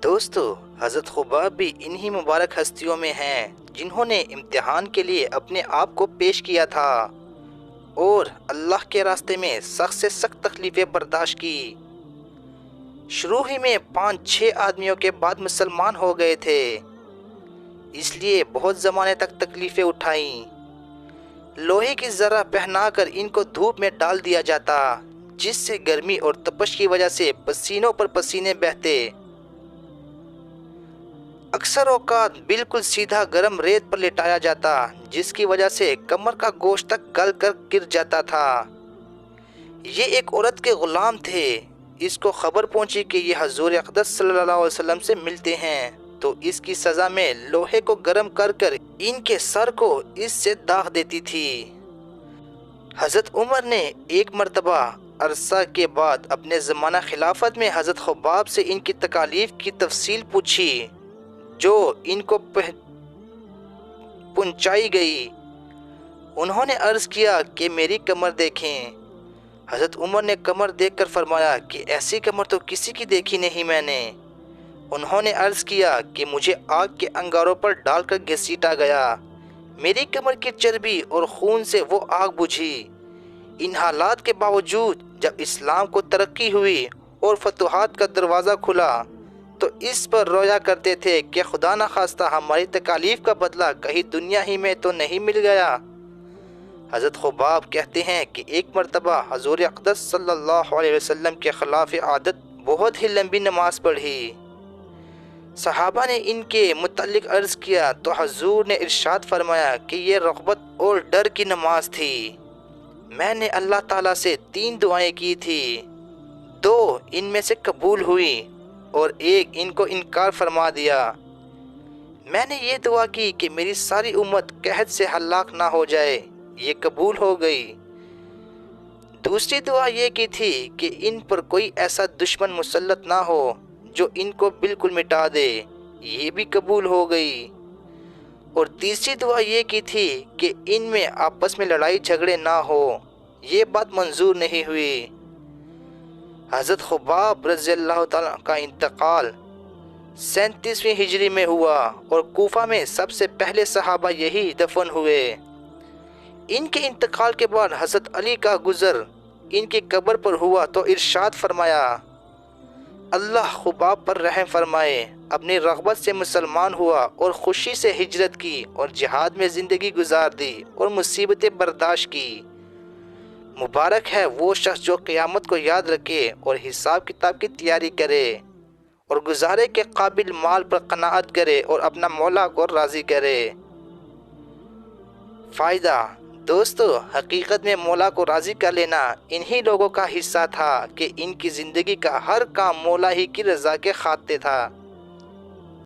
دوستو، حضرت خباب بھی انہی مبارک ہستیوں میں ہیں جنہوں نے امتحان کے لیے اپنے آپ کو پیش کیا تھا اور اللہ کے راستے میں سخت سے سخت تکلیفیں برداشت کی۔ شروع ہی میں 5-6 آدمیوں کے بعد مسلمان ہو گئے تھے، اس لیے بہت زمانے تک تکلیفیں اٹھائیں۔ لوہے کی ذرہ پہنا کر ان کو دھوپ میں ڈال دیا جاتا، جس سے گرمی اور تپش کی وجہ سے پسینوں پر پسینے بہتے۔ اکثر اوقات بالکل سیدھا گرم ریت پر لٹایا جاتا، جس کی وجہ سے کمر کا گوشت تک گل کر گر جاتا تھا۔ یہ ایک عورت کے غلام تھے۔ اس کو خبر پہنچی کہ یہ حضور اقدس صلی اللہ علیہ وسلم سے ملتے ہیں، تو اس کی سزا میں لوہے کو گرم کر کر ان کے سر کو اس سے داغ دیتی تھی۔ حضرت عمر نے ایک مرتبہ عرصہ کے بعد اپنے زمانہ خلافت میں حضرت خباب سے ان کی تکالیف کی تفصیل پوچھی جو ان کو پہنچائی گئی۔ انہوں نے عرض کیا کہ میری کمر دیکھیں۔ حضرت عمر نے کمر دیکھ کر فرمایا کہ ایسی کمر تو کسی کی دیکھی نہیں میں نے۔ انہوں نے عرض کیا کہ مجھے آگ کے انگاروں پر ڈال کر گھسیٹا گیا، میری کمر کی چربی اور خون سے وہ آگ بجھی۔ ان حالات کے باوجود جب اسلام کو ترقی ہوئی اور فتوحات کا دروازہ کھلا تو اس پر رویا کرتے تھے کہ خدا نخواستہ ہماری تکالیف کا بدلہ کہیں دنیا ہی میں تو نہیں مل گیا۔ حضرت خباب کہتے ہیں کہ ایک مرتبہ حضور اقدس صلی اللہ علیہ وسلم کے خلاف عادت بہت ہی لمبی نماز پڑھی۔ صحابہ نے ان کے متعلق عرض کیا تو حضور نے ارشاد فرمایا کہ یہ رغبت اور ڈر کی نماز تھی۔ میں نے اللہ تعالیٰ سے 3 دعائیں کی تھی، 2 ان میں سے قبول ہوئی اور ایک ان کو انکار فرما دیا۔ میں نے یہ دعا کی کہ میری ساری امت قحط سے ہلاک نہ ہو جائے، یہ قبول ہو گئی۔ دوسری دعا یہ کی تھی کہ ان پر کوئی ایسا دشمن مسلط نہ ہو جو ان کو بالکل مٹا دے، یہ بھی قبول ہو گئی۔ اور تیسری دعا یہ کی تھی کہ ان میں آپس میں لڑائی جھگڑے نہ ہو، یہ بات منظور نہیں ہوئی۔ حضرت خباب رضی اللہ تعالیٰ کا انتقال 37ویں ہجری میں ہوا اور کوفہ میں سب سے پہلے صحابہ یہی دفن ہوئے۔ ان کے انتقال کے بعد حضرت علی کا گزر ان کی قبر پر ہوا تو ارشاد فرمایا، اللہ خباب پر رحم فرمائے، اپنی رغبت سے مسلمان ہوا اور خوشی سے ہجرت کی اور جہاد میں زندگی گزار دی اور مصیبتیں برداشت کی۔ مبارک ہے وہ شخص جو قیامت کو یاد رکھے اور حساب کتاب کی تیاری کرے اور گزارے کے قابل مال پر قناعت کرے اور اپنا مولا کو راضی کرے۔ فائدہ: دوستو، حقیقت میں مولا کو راضی کر لینا انہی لوگوں کا حصہ تھا کہ ان کی زندگی کا ہر کام مولا ہی کی رضا کے خاطر تھا۔